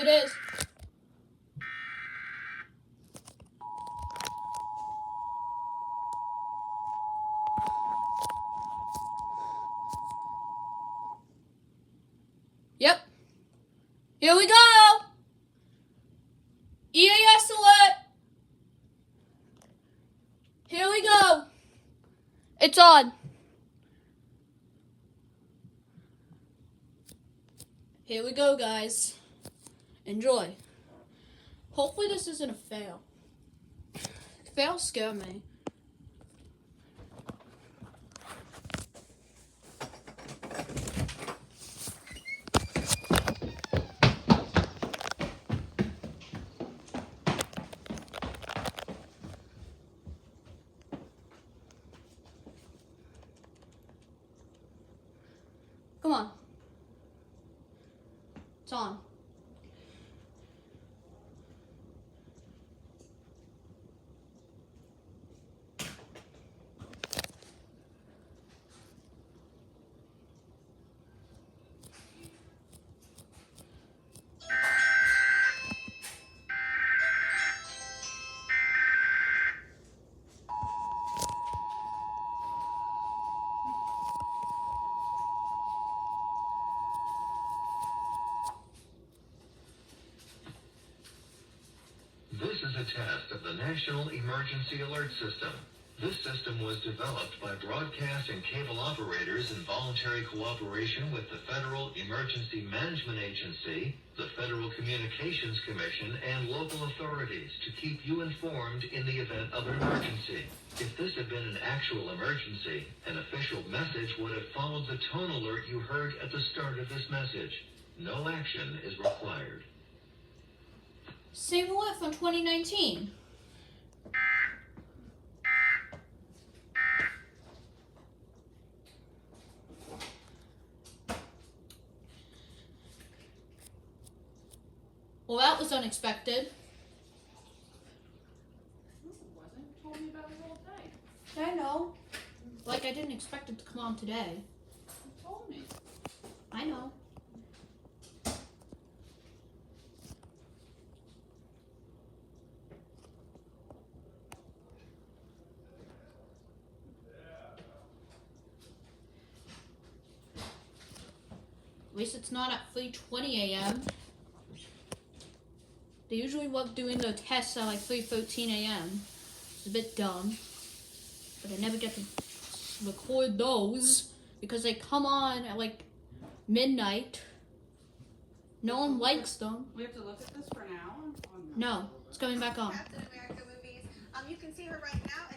it is. Yep. Here we go. EAS alert. Here we go. It's on. Here we go, guys. Enjoy. Hopefully this isn't a fail. Fails scare me. Come on. It's on. This is a test of the National Emergency Alert System. This system was developed by broadcast and cable operators in voluntary cooperation with the Federal Emergency Management Agency, the Federal Communications Commission, and local authorities to keep you informed in the event of an emergency. If this had been an actual emergency, an official message would have followed the tone alert you heard at the start of this message. No action is required. Same alert from 2019. Well, that was unexpected. It wasn't. You told me about it all day. I know. Like, I didn't expect it to come on today. You told me. I know. At least it's not at 3:20 a.m. They usually love doing the tests at like 3:13 a.m. It's a bit dumb. But I never get to record those because they come on at like midnight. No one likes them. We have to look at this for now? No, it's coming back on. Captain America movies. You can see her right now